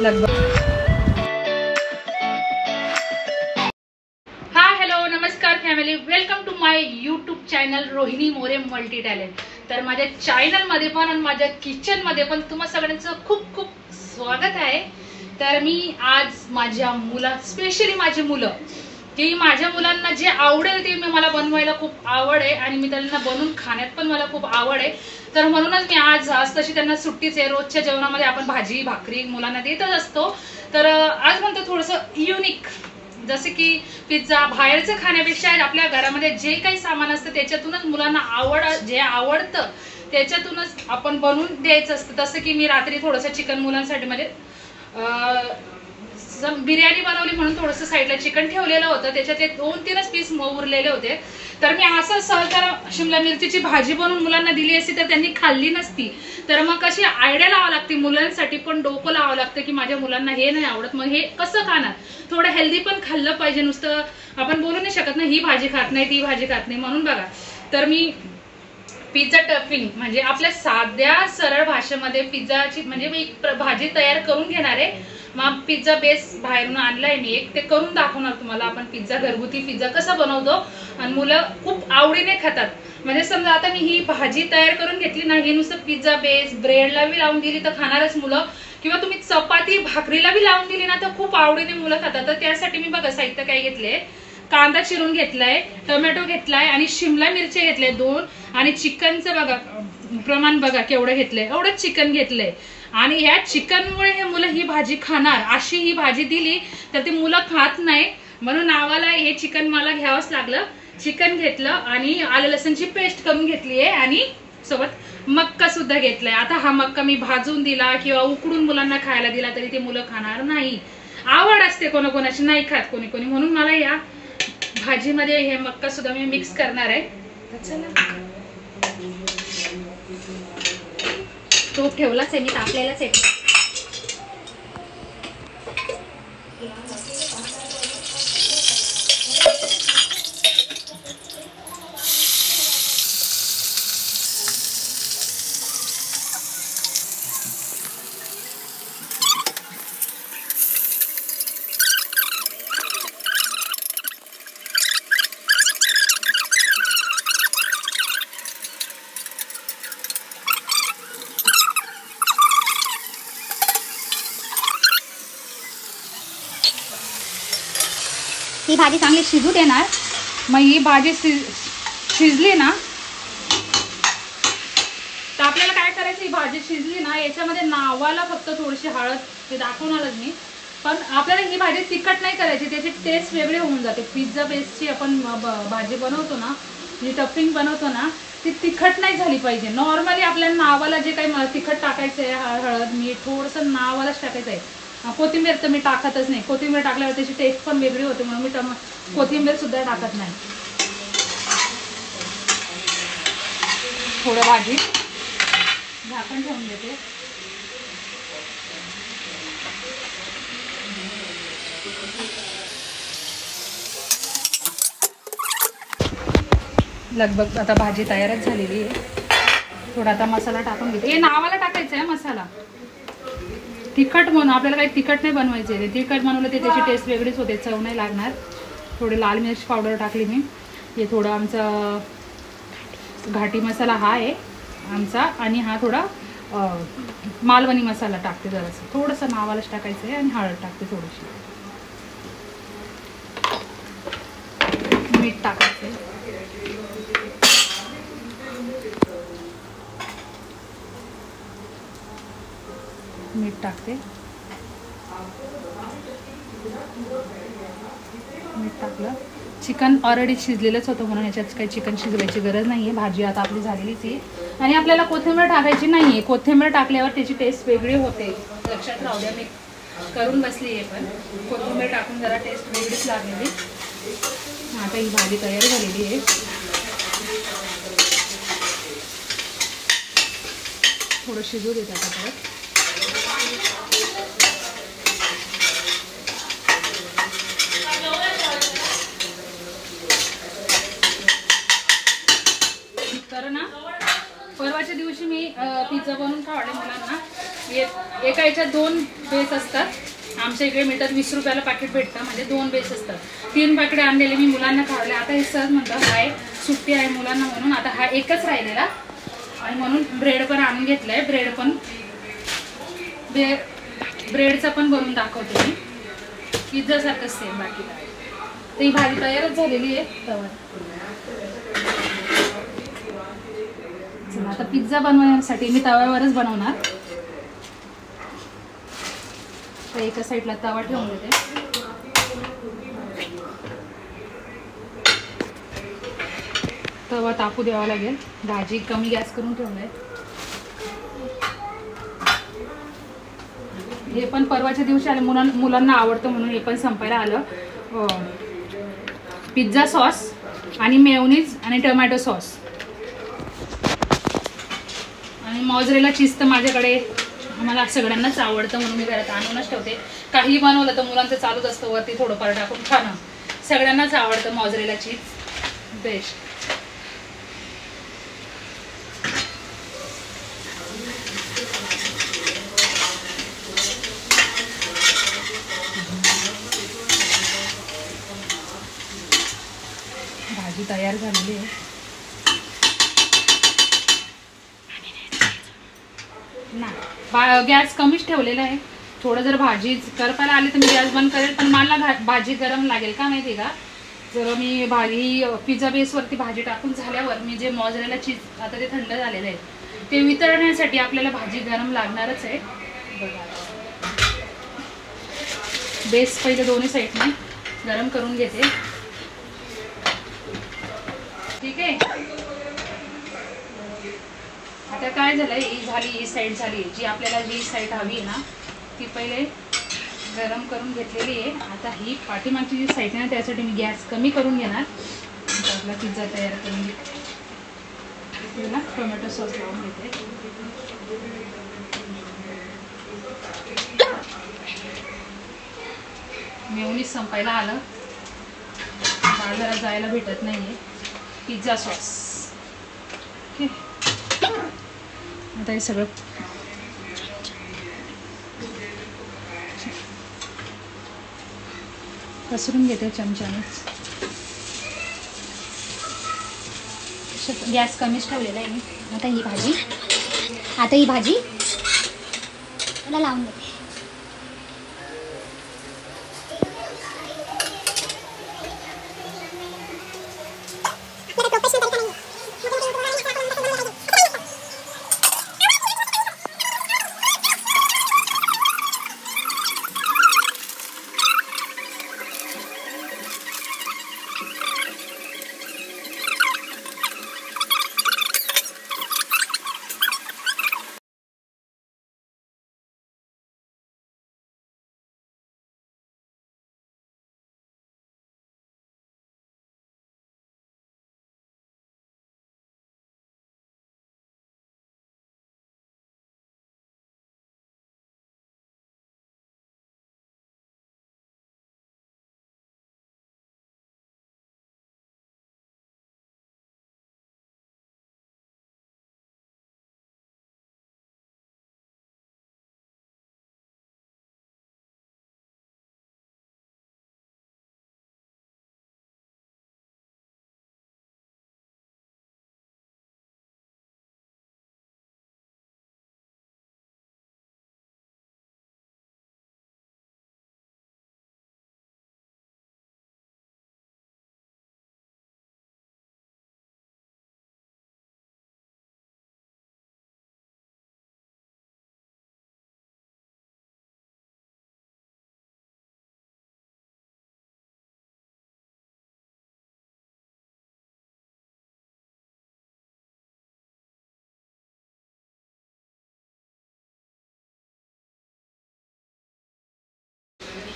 हाय hello नमस्कार family, welcome to my YouTube channel Rohini More multi talent. तर माझ्या चॅनलमध्ये पण आणि माझ्या किचनमध्ये पण तुम्हा सगळ्यांचं खूप खूप स्वागत आहे। तर मी आज माझ्या मुला स्पेशली माझी मुलं की माझ्या मुलांना जे आवडेल ते मला बनवायला खूप आवड आहे आणि मी त्यांना बनवून खाण्यात पण मला खूप आवड आहे। तर म्हणूनच मी आज तशी त्यांना सुट्टीच आहे, रोजच्या जेवणामध्ये आपण भाजी भाकरी मुलांना देतच असतो। तर आज म्हणतो थोडंसं युनिक, जसे की पिझ्झा बाहेरचं खाण्यापेक्षा आपल्या घरामध्ये जे काही सामान असतं त्याच्यातूनच मुलांना जे आवडतं त्याच्यातूनच आपण बनवून द्यायचं असतं। जसं की मी रात्री थोडंसं चिकन मुलांसाठी म्हणजे बिर्याणी बनवली म्हणून थोडंसं साईडला चिकन ठेवलेलं होतं, त्याच्यातले 2-3 पीस उरलेले होते। तर मी असं सहज शिमला मिरचीची भाजी बनवून मुलांना दिली असती तर त्यांनी खाल्ली नसती। तर मग कशी आयडिया लावावं लागते, मुलांसाठी पण डोकं लावावं लागतं की माझ्या मुलांना हे नाही आवडत, मग हे कसं खाणार, थोडं हेल्दी पण खाल्लं पाहिजे। नुसतं आपण बोलू नाही शकत ना ही भाजी खात नाही ती भाजी खात नाही म्हणून। बघा, तर मी पिझ्झा टफिंग म्हणजे आपल्या साध्या सरळ भाषेमध्ये पिझ्झाची म्हणजे मी भाजी तयार करून घेणार आहे। मग पिझ्झा बेस बाहेरून आणलाय मी एक, ते करून दाखवणार तुम्हाला आपण पिझ्झा, घरगुती पिझ्झा कसा बनवतो आणि मुलं खूप आवडीने खातात। म्हणजे समजा आता मी ही भाजी तयार करून घेतली ना, ही नुसतं पिझ्झा बेस ब्रेडला बी लावून दिली तर खाणारच मुलं, किंवा तुम्ही चपाती भाकरीला बी लावून दिली ना तर खूप आवडीने मुलं खातात। तर त्यासाठी मी बघा साहित्य काय घेतले, कांदा चिरून घेतलाय, टोमॅटो घेतलाय आणि शिमला मिरची घेतले 2, आणि चिकनचं बघा प्रमाण बघा केवढं घेतलंय, एवढंच चिकन घेतलंय। आणि ह्या चिकनमुळे हे मुलं ही भाजी खाणार, अशी ही भाजी दिली तर ती मुलं खात नाही, म्हणून नावाला हे चिकन मला घ्यावंच लागलं। चिकन घेतलं आणि आलं लसूणची पेस्ट करून घेतली आहे आणि सोबत मक्का सुद्धा घेतलाय। आता हा मक्का मी भाजून दिला किंवा उकडून मुलांना खायला दिला तरी ते मुलं खाणार नाही, आवड असते कोणाकोणाची, नाही खात कोणी कोणी, म्हणून मला या भाजीमध्ये हे मक्का सुद्धा मी मिक्स करणार आहे। चला, तो ठेवलाच आहे मी, तापलेलाच आहे। ही भाजी चांगली शिजू देणार। मग ही भाजी शिजली ना तर आपल्याला काय करायचं, ही भाजी शिजली ना याच्यामध्ये नावाला फक्त थोडीशी हळद, ते दाखवणारच मी, पण आपल्याला ही भाजी तिखट नाही करायची, त्याची टेस्ट वेगळी होऊन जाते। पिझ्झा बेसची आपण भाजी बनवतो ना, जी टफिंग बनवतो ना, ती तिखट नाही झाली पाहिजे। नॉर्मली आपल्याला नावाला जे काही तिखट टाकायचं आहे, हळद मीठ थोडंसं नावालाच टाकायचं आहे। कोथिंबीर तर मी टाकतच नाही, कोथिंबीर टाकल्यावर त्याची टेस्ट पण वेगळी होते, म्हणून मी कोथिंबीर सुद्धा टाकत नाही। थोडं भाजी झाकण ठेवून देते। लगभग आता भाजी तयारच झालेली आहे। थोडा आता मसाला टाकून घेते, हे नावाला टाकायचं आहे मसाला, तिखट म्हणून आपल्याला काही तिखट नाही बनवायचे, ते तिखट बनवलं ते त्याची टेस्ट वेगळीच होते, चव नाही लागणार। थोडे लाल मिरची पावडर टाकली मी, हे थोडं आमचा घाटी मसाला हा आहे आमचा, आणि हा थोडा मालवणी मसाला टाकते, जरासं थोडंसं नावालाच टाकायचं आहे, आणि हळद टाकते थोडीशी, मीठ टाकायचं आहे, मीठ टाकते, मीठ टाकलं। चिकन ऑलरेडी शिजलेलंच होतं म्हणून ह्याच्यात काही चिकन शिजवायची गरज नाही आहे, भाजी आता आपली झालेलीच आहे। आणि आपल्याला कोथिंबीर टाकायची नाही आहे, कोथिंबीर टाकल्यावर त्याची टेस्ट वेगळी होते, लक्षात राहू द्या। मी करून बसली आहे, पण कोथिंबीर टाकून जरा टेस्ट वेगळीच लागलेली। आता ही भाजी तयार झालेली आहे, थोडं शिजू देते आता परत। तर ना परवाच्या दिवशी मी पिझ्झा बनवून खावले मुलांना, एका याच्यात 2 बेस असतात. आमच्या इकडे मिळतात 20 रुपयाला पॅकेट भेटतं, म्हणजे 2 बेस असतात. 3 पॅकेट आणलेले मी मुलांना खावले. आता हे सहज म्हणतात हाय सुट्टी आहे मुलांना म्हणून आता हा एकच राहिलेला आणि म्हणून ब्रेड पण आणून घेतलंय. ब्रेडचा पण बनवून दाखवते मी, पिझ्झासारखं सेम. बाकी तर ही भाजी तयारच झालेली आहे. चला आता पिझ्झा बनवण्यासाठी मी तव्यावरच बनवणार. तर एका साईडला तवा ठेवून देते. तवा तापू द्यावा लागेल. भाजी कमी गॅस करून ठेवलाय. हे पण परवाच्या दिवशी आले, मुलांना आवडतं म्हणून हे पण संपायला आलं. पिझ्झा सॉस आणि मेयोनीज आणि टोमॅटो सॉस आणि मॉझरेला चीज तर माझ्याकडे मला सगळ्यांनाच आवडतं म्हणून मी घरात आणूनच ठेवते. काही बनवलं तर मुलांचं चालूच असतं वरती थोडंफार टाकून खाणं. सगळ्यांनाच आवडतं मॉझरेला चीज, बेस्ट. भाजी तयार झालेली आहे. ना गॅस कमीच ठेवलेला आहे. थोडं जर भाजी करपायला आली तर मी गॅस बंद करेल, पण मला भाजी गरम लागेल का माहिती का. जर मी पिझ्झा बेसवरती भाजी टाकून झाल्यावर मी जे मॉझरेला चीज आता ते थंड झालेलं आहे ते वितळण्यासाठी आपल्याला भाजी गरम लागणारच आहे. बघा बेस पहिले दोन्ही साईडने गरम करून घेते. ठीक आहे. आता काय झालंय, ही साईड झाली जी आपल्याला जी साईड हवी आहे ना ती पहिले गरम करून घेतलेली आहे. आता ही पाठीमागची जी साईड आहे ना त्यासाठी मी गॅस कमी करून घेणार. आपला पिझ्झा तयार करून घेते ना. टोमॅटो सॉस लावून घेते. मेयोनीज संपायला आलं, बाजारात जायला भेटत नाहीये. Pizza sauce okay. आता हे सगळं पसरून घेते चमच्यानेच. गॅस कमीच ठेवलेला आहे मी. आता ही भाजी मला लावून देते.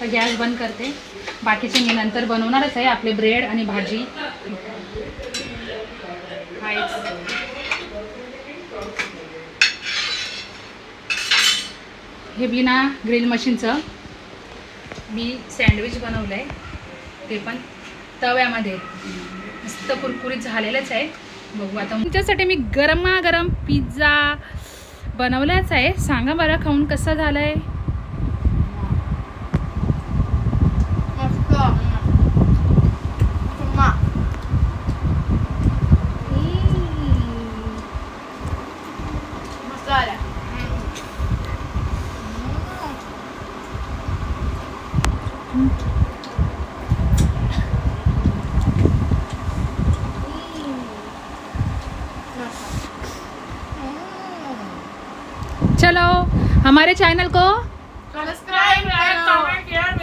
तर गॅस बंद करते. बाकीचे मी नंतर बनवणारच आहे. आपले ब्रेड आणि भाजी हे बिना ग्रिल मशीनचं मी सँडविच बनवलं आहे. ते पण तव्यामध्ये मस्त कुरकुरीत झालेलंच आहे. बघू आता तुमच्यासाठी मी गरमागरम पिझ्झा बनवलाच आहे. सांगा बरं खाऊन कसं झालंय. चलो हमारे चैनल को सब्सक्राइब, कमेंट, शेयर